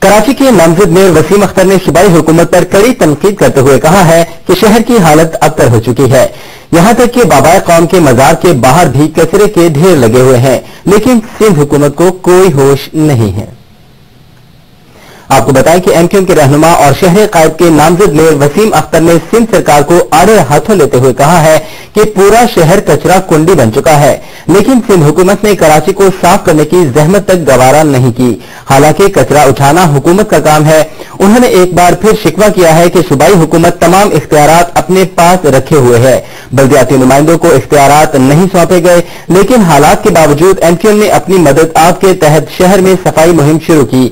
कराची के नामजद मेयर वसीम अख्तर ने सूबाई हुकूमत पर कड़ी तनकीद करते हुए कहा है कि शहर की हालत अबतर हो चुकी है। यहां तक कि बाबाए कौम के मजार के बाहर भी कचरे के ढेर लगे हुए हैं, लेकिन सिंध हुकूमत को कोई होश नहीं है। आपको बताएं कि एमक्यूएम के रहनुमा और शहर कायद के नामजद मेयर वसीम अख्तर ने सिंध सरकार को आड़े हाथों लेते हुए कहा है कि पूरा शहर कचरा कुंडी बन चुका है, लेकिन सिंध हुकूमत ने कराची को साफ करने की जहमत तक गवारा नहीं की। हालांकि कचरा उठाना हुकूमत का काम है। उन्होंने एक बार फिर शिकवा किया है कि सूबाई हुकूमत तमाम इख्तियारात अपने पास रखे हुए है। बल्दियाती नुमाइंदों को इख्तियारात नहीं सौंपे गए, लेकिन हालात के बावजूद एमक्यूएम ने अपनी मदद आप के तहत शहर में सफाई मुहिम शुरू की।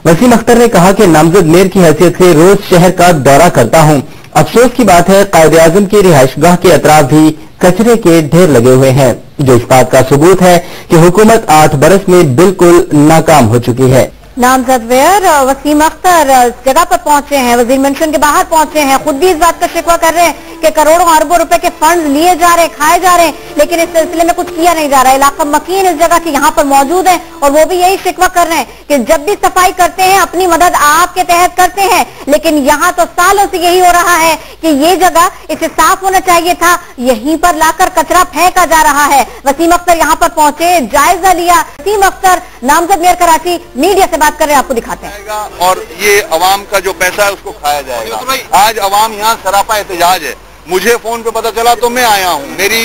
वसीम अख्तर ने कहा कि नामजद मेयर की हैसियत से रोज शहर का दौरा करता हूं। अफसोस की बात है कायदे-आज़म की रिहाइशगाह के अतराफ भी कचरे के ढेर लगे हुए हैं, जो इस बात का सबूत है कि हुकूमत 8 बरस में बिल्कुल नाकाम हो चुकी है। नामजद मेयर वसीम अख्तर जगह पर पहुंचे हैं, वजीर मेंशन के बाहर पहुंचे हैं, खुद भी इस बात का शिकवा कर रहे हैं कि करोड़ों अरबों रुपए के फंड लिए जा रहे हैं, खाए जा रहे हैं, लेकिन इस सिलसिले में कुछ किया नहीं जा रहा है। इलाका मकीन इस जगह की यहाँ पर मौजूद है और वो भी यही शिकवा कर रहे हैं कि जब भी सफाई करते हैं अपनी मदद आपके तहत करते हैं, लेकिन यहाँ तो सालों से यही हो रहा है कि ये जगह इसे साफ होना चाहिए था, यहीं पर लाकर कचरा फेंका जा रहा है। वसीम अख्तर यहाँ पर पहुंचे, जायजा लिया। वसीम अख्तर नामजद मेयर कराची मीडिया से बात कर रहे हैं, आपको दिखाते हैं। और ये अवाम का जो पैसा है उसको खाया जाएगा। आज अवाम यहाँ सरापा एहतजाज है। मुझे फोन पे पता चला तो मैं आया हूँ। मेरी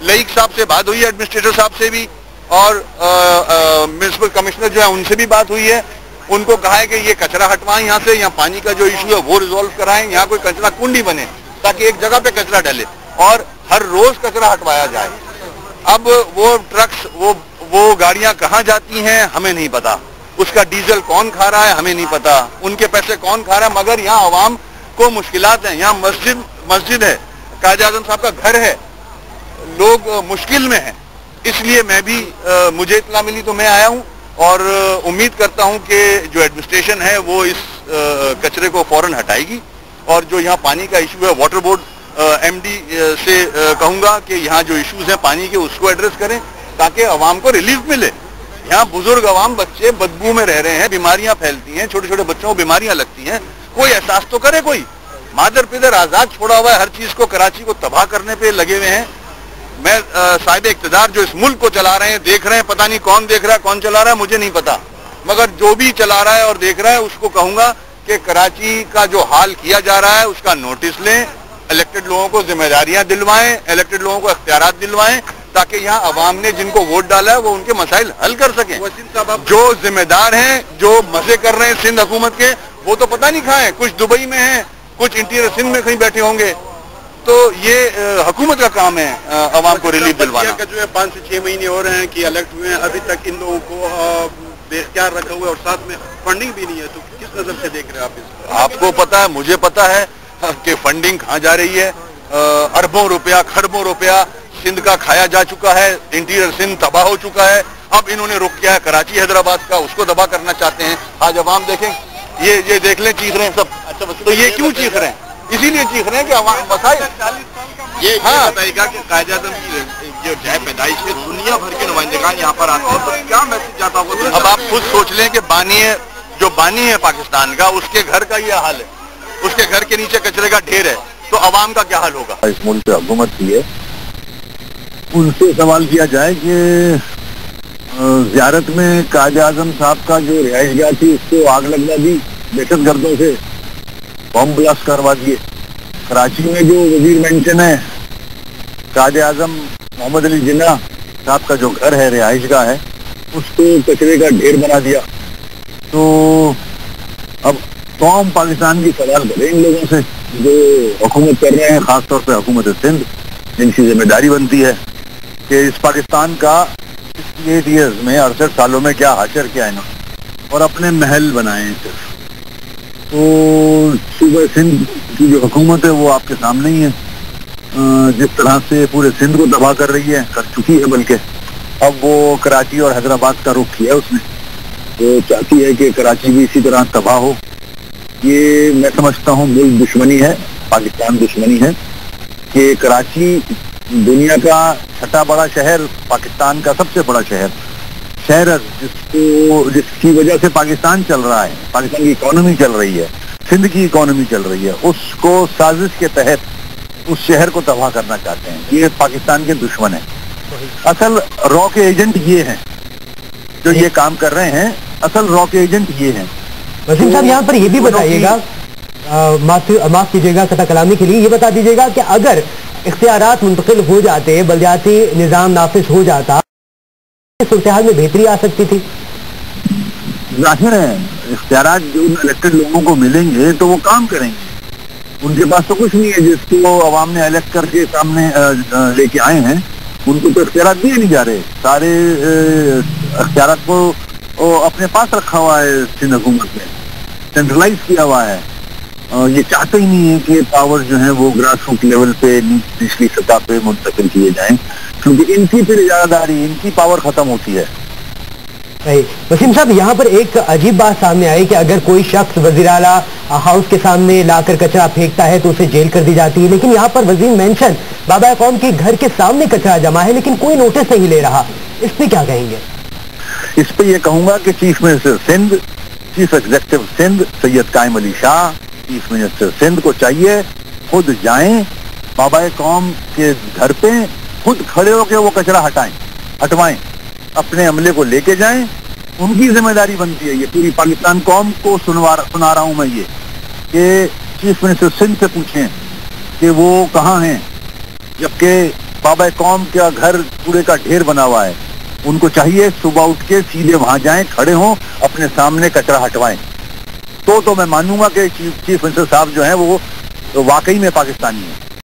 लईक साहब से बात हुई है, एडमिनिस्ट्रेटर साहब से भी, और म्युनिसिपल कमिश्नर जो है उनसे भी बात हुई है। उनको कहा है कि ये कचरा हटवाएं यहाँ से, यहाँ पानी का जो इशू है वो रिजोल्व कराएं, यहाँ कोई कचरा कुंडी बने ताकि एक जगह पे कचरा डले और हर रोज कचरा हटवाया जाए। अब वो ट्रक्स वो गाड़ियां कहाँ जाती हैं हमें नहीं पता, उसका डीजल कौन खा रहा है हमें नहीं पता, उनके पैसे कौन खा रहा है, मगर यहाँ अवाम को मुश्किलात हैं। यहाँ मस्जिद है, कायदे-आज़म साहब का घर है, लोग मुश्किल में हैं। इसलिए मैं भी मुझे इत्तला मिली तो मैं आया हूँ और उम्मीद करता हूँ कि जो एडमिनिस्ट्रेशन है वो इस कचरे को फौरन हटाएगी। और जो यहाँ पानी का इशू है, वाटर बोर्ड एमडी से कहूँगा कि यहाँ जो इश्यूज हैं पानी के उसको एड्रेस करें ताकि अवाम को रिलीफ मिले। यहाँ बुजुर्ग अवाम बच्चे बदबू में रह रहे हैं, बीमारियां फैलती हैं, छोटे छोटे बच्चों को बीमारियां लगती हैं। कोई एहसास तो करे, कोई मादर पिदर आजाद छोड़ा हुआ है, हर चीज को कराची को तबाह करने पे लगे हुए हैं। मैं साहिब इक़्तिदार जो इस मुल्क को चला रहे हैं, देख रहे हैं, पता नहीं कौन देख रहा है कौन चला रहा है मुझे नहीं पता, मगर जो भी चला रहा है और देख रहा है उसको कहूंगा कि कराची का जो हाल किया जा रहा है उसका नोटिस लें, इलेक्टेड लोगों को जिम्मेदारियां दिलवाएं, इलेक्टेड लोगों को इख्तियारात दिलवाएं ताकि यहाँ अवाम ने जिनको वोट डाला है वो उनके मसाइल हल कर सकें। जो जिम्मेदार हैं, जो मजे कर रहे हैं सिंध हुकूमत के, वो तो पता नहीं कहाँ हैं, कुछ दुबई में हैं, कुछ इंटीरियर सिंध में कहीं बैठे होंगे। तो ये हुकूमत का काम है अवाम को रिलीफ दिलवाना। जो है 5 से 6 महीने हो रहे हैं कि अलर्ट हुए हैं, अभी तक इन लोगों को बेख्तियार रखा हुआ है और साथ में फंडिंग भी नहीं है, तो किस नजर से देख रहे हैं आप इसको? आपको पता है, मुझे पता है कि फंडिंग कहाँ जा रही है। अरबों रुपया, खरबों रुपया सिंध का खाया जा चुका है, इंटीरियर सिंध तबाह हो चुका है। अब इन्होंने रुक किया है कराची हैदराबाद का, उसको तबाह करना चाहते हैं। आज अवाम देखें, ये देख लें, चीख रहे हैं सब। अच्छा, तो ये क्यों चीख रहे हैं? इसीलिए चीख रहे हैं कि अवाम मसाइल। ये बताइएगा कि कायदे-आज़म की जो जाए पैदाइश है, दुनिया भर के नुमाइंदगान यहाँ पर आते हैं, तो क्या मैसेज जाता होगा? अब आप खुद सोच लें कि बानी है पाकिस्तान का, उसके घर का ये हाल है, उसके घर के नीचे कचरे का ढेर है, तो अवाम का क्या हाल होगा? इस मुल्क पे हुकूमत की है, उनसे सवाल किया जाए कि ज़ियारत में कायदे-आज़म साहब का जो रिहाइशगाह थी उसको आग लगवा दी, दहशतगर्दों से बम ब्लास्ट करवा दिए। कराची में जो वजीर मेंशन है कायदे-आज़म मोहम्मद अली जिन्ना साहब का जो घर है, रिहाइशगाह है, उसको कचरे का ढेर बना दिया। तो अब कौम पाकिस्तान की सवाल करे इन लोगों से जो हुकूमत कर रहे हैं, खासतौर पर हुकूमत सिंध, जिनकी जिम्मेदारी बनती है कि इस पाकिस्तान का 8 ईयर्स में 68 सालों में क्या हासिल किया इन्होंने, और अपने महल बनाए हैं सिर्फ। तो सूबे सिंध की जो हुकूमत है वो आपके सामने ही है, जिस तरह से पूरे सिंध को तबाह कर रही है, कर चुकी है, बल्कि अब वो कराची और हैदराबाद का रुख किया उसने, तो चाहती है कि कराची भी इसी तरह तबाह हो। ये मैं समझता हूँ मुल्क दुश्मनी है, पाकिस्तान दुश्मनी है कि कराची दुनिया का 6ठा बड़ा शहर, पाकिस्तान का सबसे बड़ा शहर, शहर जिसकी वजह से पाकिस्तान चल रहा है, पाकिस्तान की इकोनॉमी चल रही है, सिंध की इकोनॉमी चल रही है, उसको साजिश के तहत उस शहर को तबाह करना चाहते हैं। ये पाकिस्तान के दुश्मन है। असल रॉ के एजेंट ये हैं जो ये काम कर रहे हैं, असल रॉ के एजेंट ये हैं। वसीम साहब यहाँ पर ये भी बताइएगा, माफ कीजिएगा कथा कलामी के लिए, ये बता दीजिएगा कि अगर इख्तियारात मुंतकिल हो जाते, बलदियाती निज़ाम नाफिज हो जाता, सूरत हाल में बेहतरी आ सकती थी। जाहिर है इख्तियारात जो इलेक्टेड लोगों को मिलेंगे तो वो काम करेंगे। उनके पास तो कुछ नहीं है जिसको अवाम ने इलेक्ट करके सामने लेके आए हैं, उनको तो इख्तियारात दिए नहीं जा रहे। सारे इख्तियारात को अपने पास रखा हुआ है सिंध हुकूमत ने, सेंट्रलाइज किया हुआ है। ये चाहते ही नहीं है कि पावर जो है वो ग्रास रूट लेवल पे, निचली सतह पे मुंतकिल किए जाएं, क्योंकि इनकी फिर इजारादारी, इनकी पावर खत्म होती है। वसीम साहब, यहाँ पर एक अजीब बात सामने आई कि अगर कोई शख्स वज़ीर आला हाउस के सामने लाकर कचरा फेंकता है तो उसे जेल कर दी जाती है, लेकिन यहाँ पर वज़ीर मेंशन बाबा कौम के घर के सामने कचरा जमा है, लेकिन कोई नोटिस नहीं ले रहा। इस पे क्या कहेंगे? इस पे ये कहूंगा कि chief minister Sindh, chief executive Sindh Syed Qaim Ali Shah, chief minister Sindh को चाहिए खुद जाएं, बाबा कौम के घर पे खुद खड़े होकर वो कचरा हटवाएं, अपने अमले को लेके जाएं। उनकी जिम्मेदारी बनती है। ये पूरी पाकिस्तान कौम को सुना रहा हूं मैं ये कि चीफ मिनिस्टर सिंध से पूछें कि वो कहाँ हैं, जबकि बाबा कौम का घर कूड़े का ढेर बना हुआ है। उनको चाहिए सुबह उठ के सीधे वहां जाएं, खड़े हों, अपने सामने कचरा हटवाएं। तो मैं मानूंगा कि चीफ मिनिस्टर साहब जो हैं वो वाकई में पाकिस्तानी है।